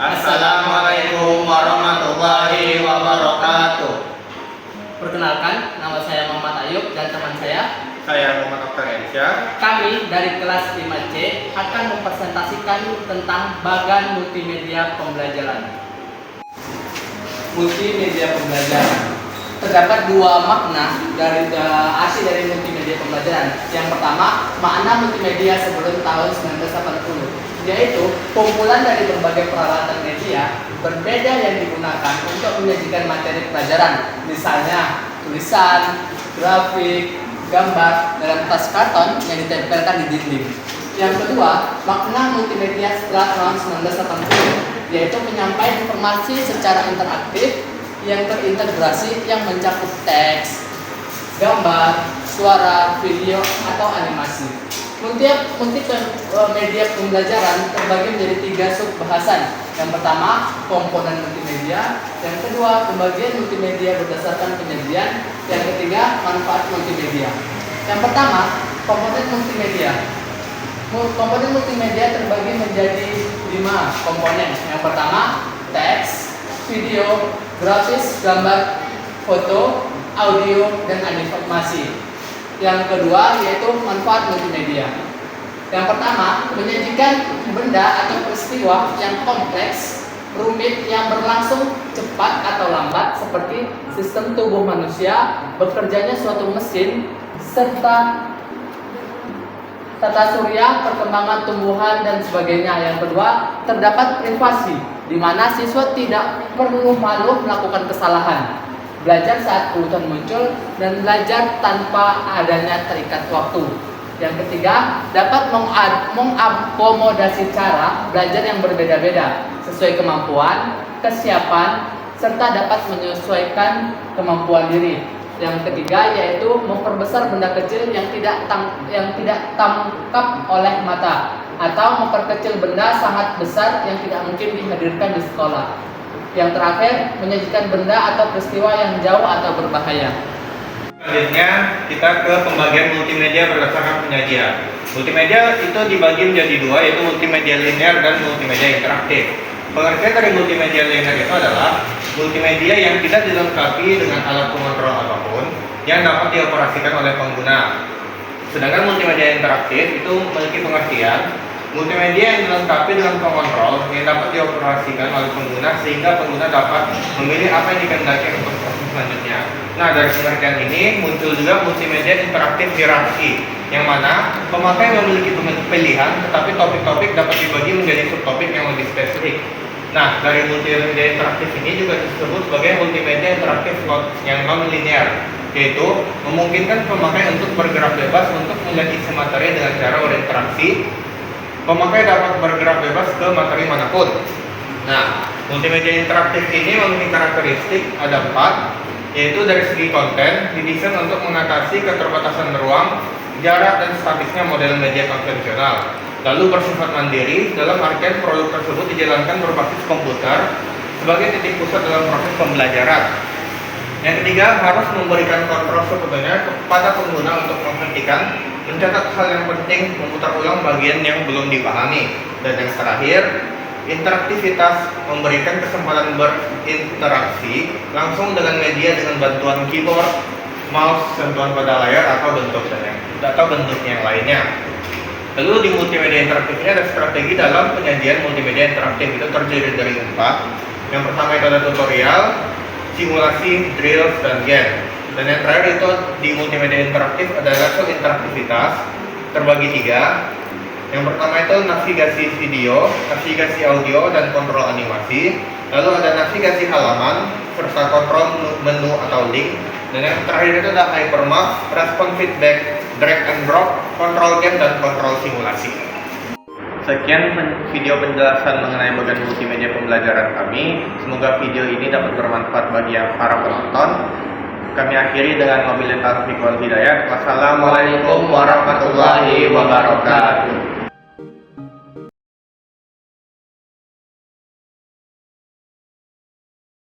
Assalamualaikum warahmatullahi wabarakatuh. Perkenalkan, nama saya Muhammad Ayub dan teman saya Muhammad Oktar Ersya. Kami dari kelas 5C akan mempresentasikan tentang bagan multimedia pembelajaran. Multimedia pembelajaran. Terdapat dua makna dari arti dari multimedia pembelajaran. Yang pertama, makna multimedia sebelum tahun 1980, yaitu kumpulan dari berbagai peralatan media berbeda yang digunakan untuk menyajikan materi pelajaran, misalnya tulisan, grafik, gambar dalam tas karton yang ditempelkan di dinding. Yang kedua, makna multimedia setelah tahun 1980, yaitu penyampaian informasi secara interaktif yang terintegrasi yang mencakup teks, gambar, suara, video, atau animasi. Multimedia pembelajaran terbagi menjadi 3 subbahasan. Yang pertama, komponen multimedia. Yang kedua, pembagian multimedia berdasarkan penyajian. Yang ketiga, manfaat multimedia. Yang pertama, komponen multimedia. Komponen multimedia terbagi menjadi 5 komponen. Yang pertama, teks, video, grafis, gambar, foto, audio, dan animasi. Yang kedua yaitu manfaat multimedia. Yang pertama, menyajikan benda atau peristiwa yang kompleks, rumit, yang berlangsung cepat atau lambat seperti sistem tubuh manusia, bekerjanya suatu mesin, serta tata surya, perkembangan tumbuhan, dan sebagainya. Yang kedua, terdapat privasi, di mana siswa tidak perlu malu melakukan kesalahan, belajar saat kebutuhan muncul, dan belajar tanpa adanya terikat waktu. Yang ketiga, dapat mengakomodasi cara belajar yang berbeda-beda sesuai kemampuan, kesiapan, serta dapat menyesuaikan kemampuan diri. Yang ketiga yaitu memperbesar benda kecil yang tidak tangkap oleh mata, atau memperkecil benda sangat besar yang tidak mungkin dihadirkan di sekolah. Yang terakhir, menyajikan benda atau peristiwa yang jauh atau berbahaya. Selanjutnya kita ke pembagian multimedia berdasarkan penyajian. Multimedia itu dibagi menjadi 2, yaitu multimedia linear dan multimedia interaktif. Pengertian dari multimedia linear itu adalah multimedia yang tidak dilengkapi dengan alat pengontrol apapun yang dapat dioperasikan oleh pengguna. Sedangkan multimedia interaktif itu memiliki pengertian multimedia yang dilengkapi dengan pengontrol yang dapat dioperasikan oleh pengguna sehingga pengguna dapat memilih apa yang dikehendaki untuk proses selanjutnya. Nah, dari pengertian ini muncul juga multimedia interaktif hierarki, yang mana pemakai memiliki pilihan, tetapi topik-topik dapat dibagi menjadi subtopik yang lebih spesifik. Nah, dari multimedia interaktif ini juga disebut sebagai multimedia interaktif yang non-linear, yaitu memungkinkan pemakai untuk bergerak bebas untuk melihat isi materi dengan cara berinteraksi. Pemakai dapat bergerak bebas ke materi manapun. Nah, multimedia interaktif ini memiliki karakteristik ada 4, yaitu dari segi konten, didesain untuk mengatasi keterbatasan ruang, jarak, dan statisnya model media konvensional. Lalu bersifat mandiri, dalam artian produk tersebut dijalankan berbasis komputer sebagai titik pusat dalam proses pembelajaran. Yang ketiga, harus memberikan kontrol sepenuhnya kepada pengguna untuk menghentikan, mencatat hal yang penting, memutar ulang bagian yang belum dipahami. Dan yang terakhir, interaktivitas, memberikan kesempatan berinteraksi langsung dengan media dengan bantuan keyboard, mouse, sentuhan pada layar, atau bentuk yang lainnya. Lalu di multimedia interaktif ini ada strategi dalam penyajian multimedia interaktif, itu terdiri dari 4. Yang pertama itu ada tutorial, simulasi, drills, dan game. Dan yang terakhir itu di multimedia interaktif ada level interaktivitas terbagi 3. Yang pertama itu navigasi video, navigasi audio, dan kontrol animasi. Lalu ada navigasi halaman serta kontrol menu atau link. Dan yang terakhir itu ada hypermap, respon feedback, drag and drop, kontrol game, dan kontrol simulasi. Sekian video penjelasan mengenai bagian multimedia pembelajaran kami. Semoga video ini dapat bermanfaat bagi para penonton. Kami akhiri dengan wabillahi taufiq wal hidayah. Wassalamualaikum warahmatullahi wabarakatuh.